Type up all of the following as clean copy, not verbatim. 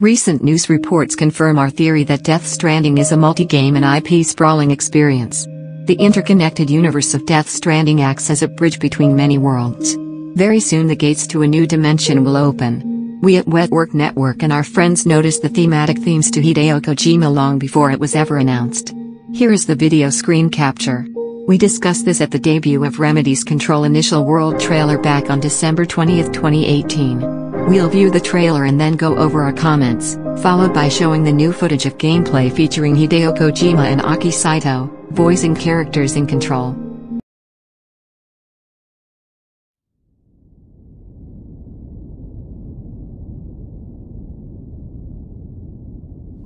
Recent news reports confirm our theory that Death Stranding is a multi-game and IP sprawling experience. The interconnected universe of Death Stranding acts as a bridge between many worlds. Very soon the gates to a new dimension will open. We at Wetwork Network and our friends noticed the thematic themes to Hideo Kojima long before it was ever announced. Here is the video screen capture. We discussed this at the debut of Remedy's Control initial world trailer back on December 20, 2018. We'll view the trailer and then go over our comments, followed by showing the new footage of gameplay featuring Hideo Kojima and Aki Saito, voicing characters in Control.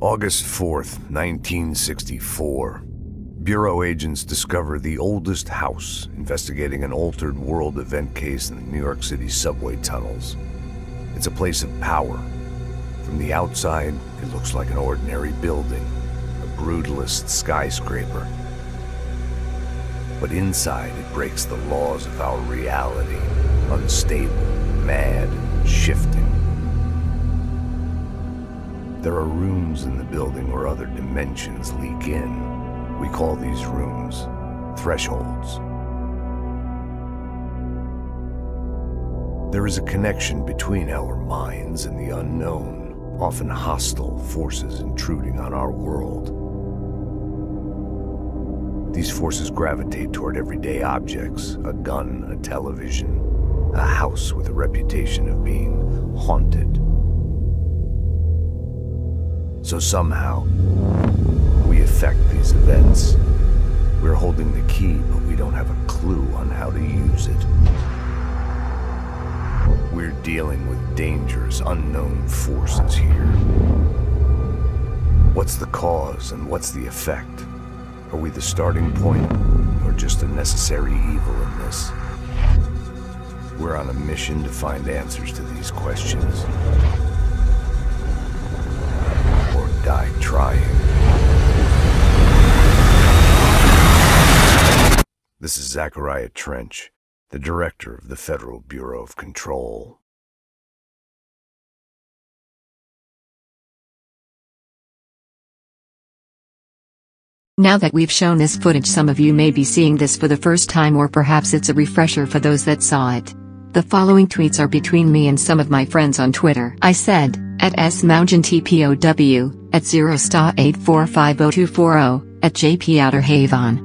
August 4th, 1964. Bureau agents discover the oldest house investigating an altered world event case in the New York City subway tunnels. It's a place of power. From the outside, it looks like an ordinary building, a brutalist skyscraper. But inside, it breaks the laws of our reality, unstable, mad, and shifting. There are rooms in the building where other dimensions leak in. We call these rooms thresholds. There is a connection between our minds and the unknown, often hostile forces intruding on our world. These forces gravitate toward everyday objects, a gun, a television, a house with a reputation of being haunted. So somehow, we affect these events. We're holding the key, but we don't have a clue on how to use it. We're dealing with dangerous, unknown forces here. What's the cause and what's the effect? Are we the starting point, or just a necessary evil in this? We're on a mission to find answers to these questions. Or die trying. This is Zachariah Trench, the director of the Federal Bureau of Control. Now that we've shown this footage, some of you may be seeing this for the first time, or perhaps it's a refresher for those that saw it. The following tweets are between me and some of my friends on Twitter. I said, at @SMountainTPOW, at 0*8450240, at JP Outer Haven.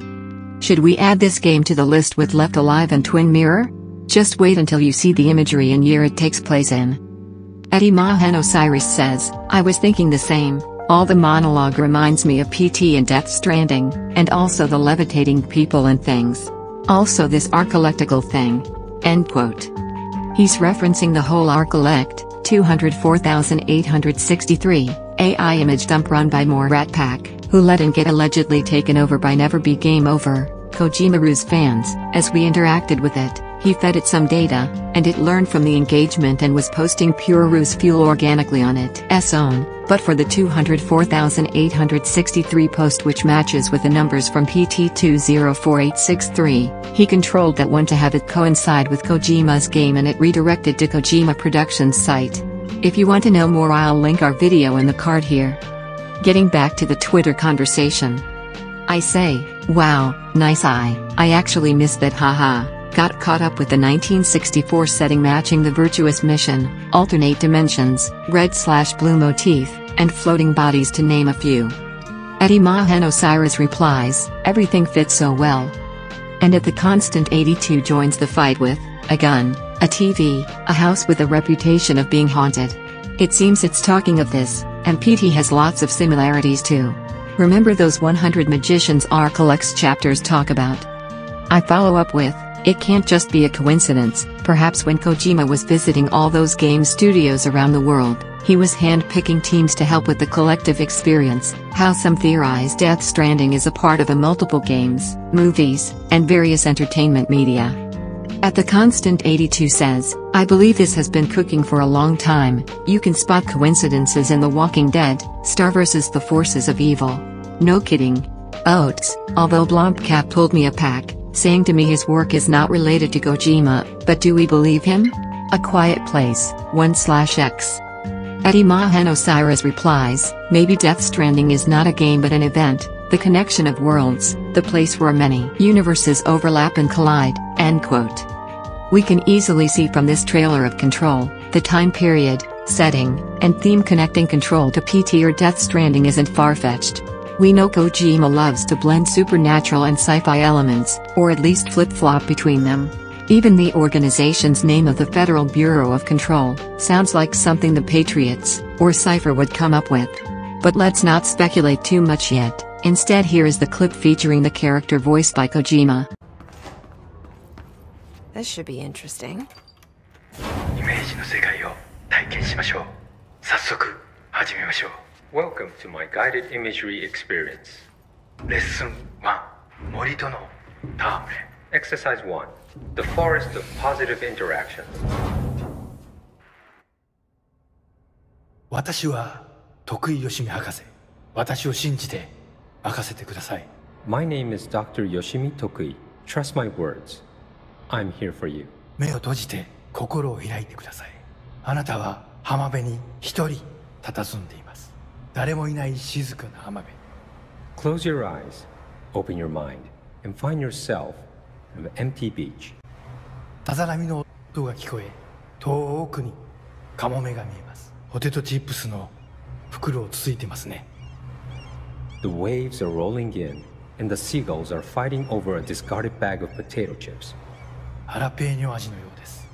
Should we add this game to the list with Left Alive and Twin Mirror? Just wait until you see the imagery and year it takes place in. At Imahen Osiris says, I was thinking the same. All the monologue reminds me of PT and Death Stranding, and also the levitating people and things. Also this archelectical thing. End quote. He's referencing the whole Archelect, 204,863, AI image dump run by Morat Pack, who let and get allegedly taken over by Never Be Game Over, Kojimaru's fans. As we interacted with it, he fed it some data, and it learned from the engagement and was posting pure ruse fuel organically on its own. But for the 204,863 post, which matches with the numbers from PT204863, he controlled that one to have it coincide with Kojima's game, and it redirected to Kojima Productions' site. If you want to know more, I'll link our video in the card here. Getting back to the Twitter conversation. I say, wow, nice eye. I actually missed that, haha. Got caught up with the 1964 setting matching the virtuous mission, alternate dimensions, red/blue motif, and floating bodies to name a few. At Imahen Osiris replies, everything fits so well. And at the Constant 82 joins the fight with, a gun, a TV, a house with a reputation of being haunted. It seems it's talking of this, and PT has lots of similarities too. Remember those 100 Magicians Archelex chapters talk about? I follow up with, it can't just be a coincidence. Perhaps when Kojima was visiting all those game studios around the world, he was hand-picking teams to help with the collective experience. How some theorize Death Stranding is a part of multiple games, movies, and various entertainment media. At the Constant 82 says, I believe this has been cooking for a long time. You can spot coincidences in The Walking Dead, Star vs. the Forces of Evil. No kidding. Oats, although Blomkamp told me a pack, saying to me his work is not related to Kojima, but do we believe him? A Quiet Place, 1/X. Eddie Mahan Osiris replies, maybe Death Stranding is not a game but an event, the connection of worlds, the place where many universes overlap and collide, end quote. We can easily see from this trailer of Control, the time period, setting, and theme connecting Control to PT or Death Stranding isn't far-fetched. We know Kojima loves to blend supernatural and sci-fi elements, or at least flip-flop between them. Even the organization's name of the Federal Bureau of Control sounds like something the Patriots, or Cypher would come up with. But let's not speculate too much yet, instead here is the clip featuring the character voiced by Kojima. This should be interesting. イメージの世界を体験しましょう。早速始めましょう。Welcome to my guided imagery experience. レッスン1、森との戯れ。Exercise 1, the forest of positive interactions. 私は徳井義美博士。私を信じて任せてください。My name is Dr. Yoshimi Tokui. Trust my words. I'm here for you. 目を閉じて心を開いてください。あなたは浜辺に一人佇んでいます。誰もいない静かな浜辺。Close your eyes, open your mind, and find yourself on an empty beach. さざ波の音が聞こえ、遠くにカモメが見えます。ポテトチップスの袋をつついてますね。The waves are rolling in, and the seagulls are fighting over a discarded bag of potato chips. ハラペーニョ味のようです。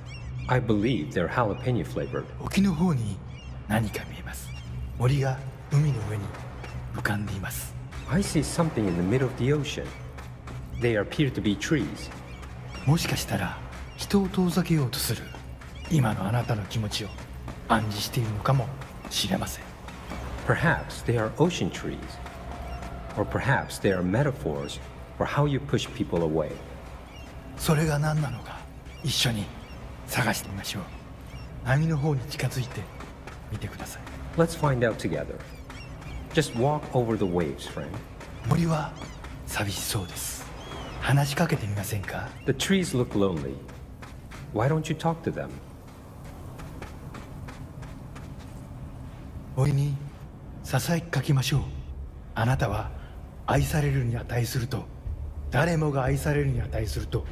I believe they're jalapeno flavored. 沖の方に何か見えます。森が海の上に浮かんでいます。I see something in the middle of the ocean. They appear to be trees. もしかしたら人を遠ざけようとする今のあなたの気持ちを暗示しているのかもしれません。Perhaps they are ocean trees. Or perhaps they are metaphors for how you push people away. それが何なのか一緒に探してみましょう。波の方に近づいてみてください。Let's find out together. Just walk over the waves, friend. 森は寂しそうです。話しかけてみませんか？ The trees look lonely. Why don't you talk to them? 森にささやきかけましょう。あなたは愛されるに値すると、誰もが愛されるに値すると、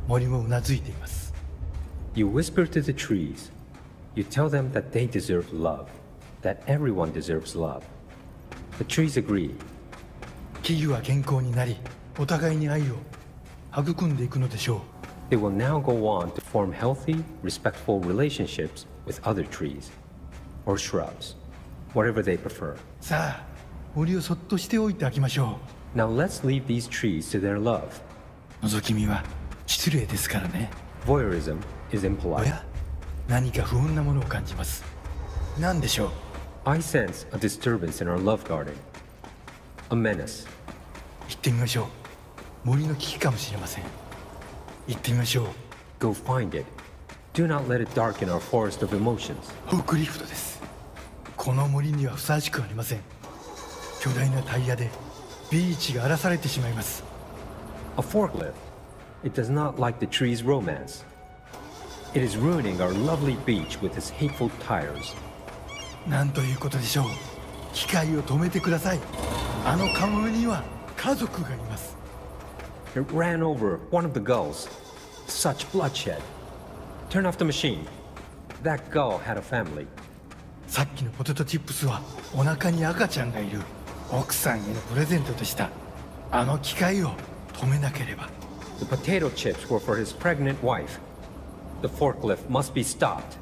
森もうなずいています。You whisper to the trees. You tell them that they deserve love, that everyone deserves love. The trees agree. 木々は健康になり、お互いに愛を育んでいくのでしょう。They will now go on to form healthy, respectful relationships with other trees, or shrubs, whatever they prefer. さあ、森をそっとしておいてあげましょう。Now let's leave these trees to their love. 覗き見は失礼ですからね。Voyeurism is impolite. おや、何か不穏なものを感じます。何でしょう？ I sense a disturbance in our love garden. A menace. 行ってみましょう。森の危機かもしれません。行ってみましょう。Go find it. Do not let it darken our forest of emotions. フォークリフトです。この森にはふさわしくありません。巨大なタイヤでビーチが荒らされてしまいます。A forklift. It does not like the tree's romance. It is ruining our lovely beach with its hateful tires. なんということでしょう。機械を止めてください。あのカモメには家族がいます。It ran over one of the gulls. Such bloodshed. Turn off the machine. That gull had a family. さっきのポテトチップスはお腹に赤ちゃんがいる奥さんへのプレゼントでした。あの機械を止めなければ。The potato chips were for his pregnant wife. The forklift must be stopped.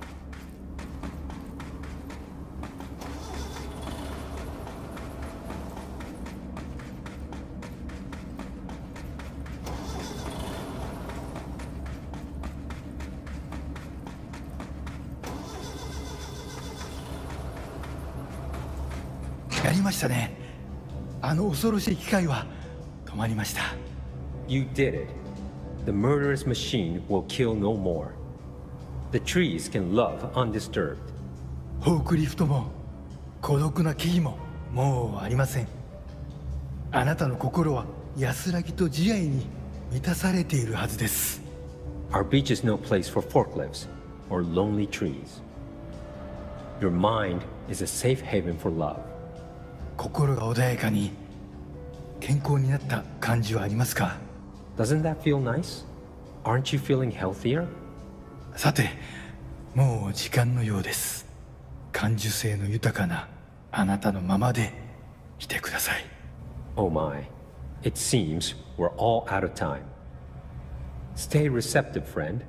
やりましたね。あの恐ろしい機械は止まりました。You did it. The murderous machine will kill no more. The trees can love undisturbed. フォークリフトも孤独な木々ももうありません。あなたの心は安らぎと慈愛に満たされているはずです。Our beach is no place for forklifts or lonely trees. Your mind is a safe haven for love. 心が穏やかに健康になった感じはありますか？ Doesn't that feel nice? Aren't you feeling healthier? さて、もう時間のようです。感受性の豊かなあなたのままでいてください。 Oh my, it seems we're all out of time. Stay receptive, friend.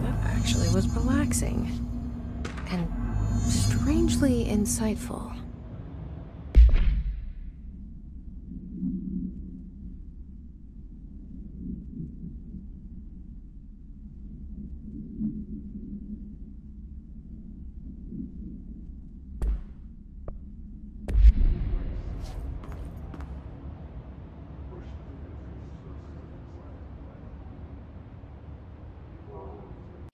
That actually was relaxing and strangely insightful.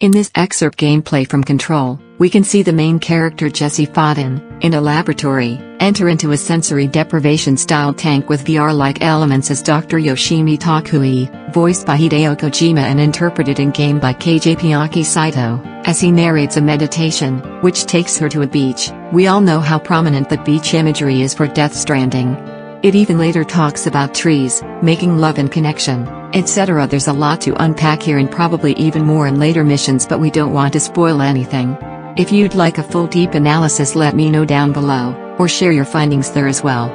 In this excerpt gameplay from Control, we can see the main character Jesse Faden, in a laboratory, enter into a sensory deprivation-style tank with VR-like elements as Dr Yoshimi Tokui, voiced by Hideo Kojima and interpreted in-game by KJP Aki Saito, as he narrates a meditation, which takes her to a beach. We all know how prominent the beach imagery is for Death Stranding. It even later talks about trees, making love and connection, etc. There's a lot to unpack here and probably even more in later missions, but we don't want to spoil anything. If you'd like a full deep analysis, let me know down below, or share your findings there as well.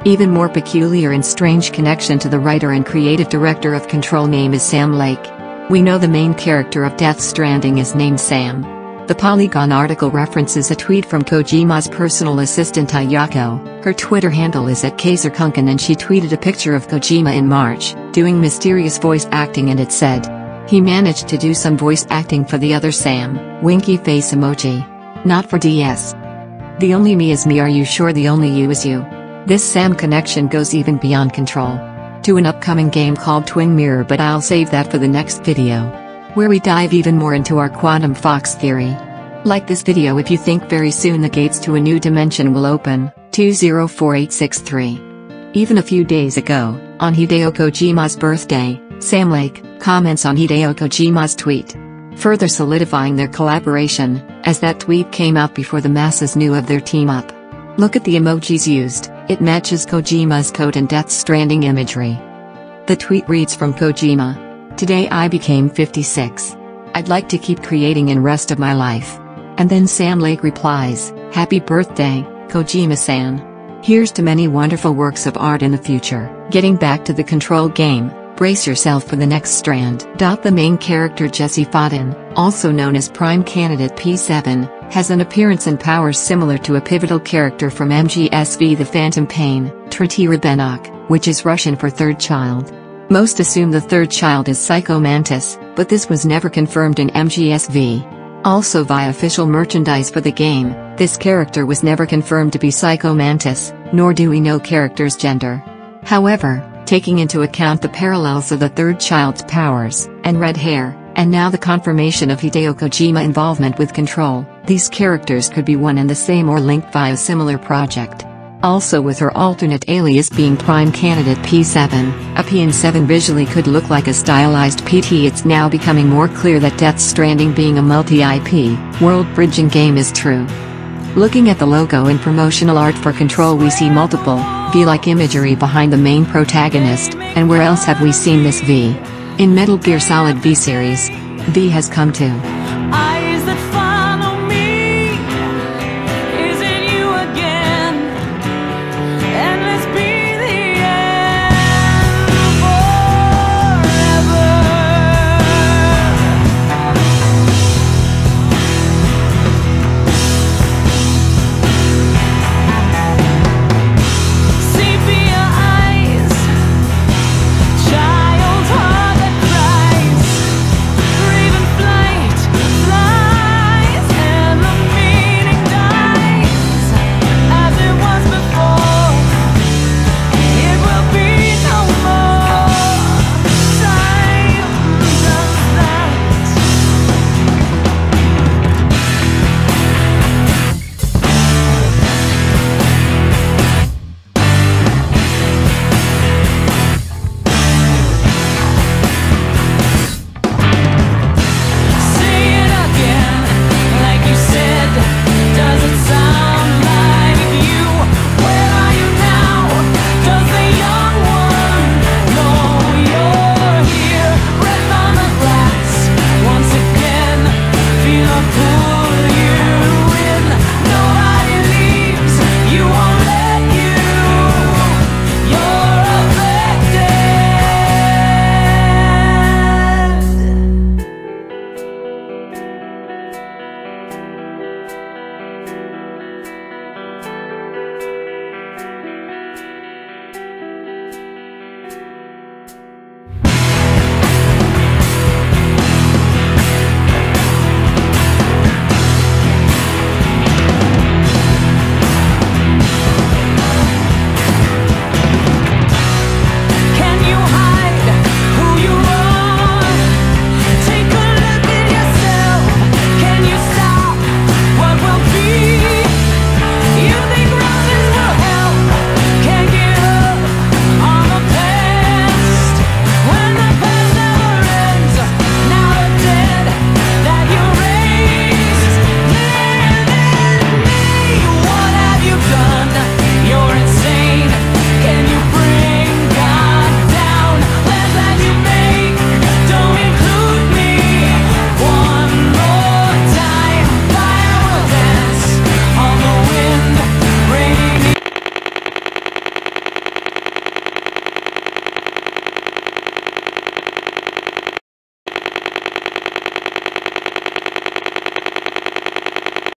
Even more peculiar and strange connection to the writer and creative director of Control name is Sam Lake. We know the main character of Death Stranding is named Sam. The Polygon article references a tweet from Kojima's personal assistant Ayako. Her Twitter handle is @Kazerkunken and she tweeted a picture of Kojima in March, doing mysterious voice acting, and it said, "He managed to do some voice acting for the other Sam, winky face emoji. Not for DS. The only me is me, are you sure the only you is you?" This Sam connection goes even beyond Control to an upcoming game called Twin Mirror, but I'll save that for the next video, where we dive even more into our Quantum Fox theory. Like this video if you think very soon the gates to a new dimension will open. 204863. Even a few days ago, on Hideo Kojima's birthday, Sam Lake comments on Hideo Kojima's tweet, further solidifying their collaboration, as that tweet came out before the masses knew of their team-up. Look at the emojis used, it matches Kojima's code and Death Stranding imagery. The tweet reads from Kojima, "Today I became 56. I'd like to keep creating in rest of my life." And then Sam Lake replies, "Happy birthday, Kojima-san. Here's to many wonderful works of art in the future." Getting back to the Control game, brace yourself for the next strand. The main character Jesse Faden, also known as Prime Candidate P7, has an appearance and powers similar to a pivotal character from MGSV The Phantom Pain, Tretij Rebenok, which is Russian for third child. Most assume the third child is Psycho Mantis, but this was never confirmed in MGSV. Also via official merchandise for the game, this character was never confirmed to be Psycho Mantis, nor do we know character's gender. However, taking into account the parallels of the third child's powers, and red hair, and now the confirmation of Hideo Kojima involvement with Control, these characters could be one and the same or linked via a similar project. Also with her alternate alias being Prime Candidate P7, a PN7 visually could look like a stylized PT. It's now becoming more clear that Death Stranding being a multi-IP, world-bridging game is true. Looking at the logo and promotional art for Control, we see multiple V-like imagery behind the main protagonist, and where else have we seen this V? In Metal Gear Solid V series, V has come to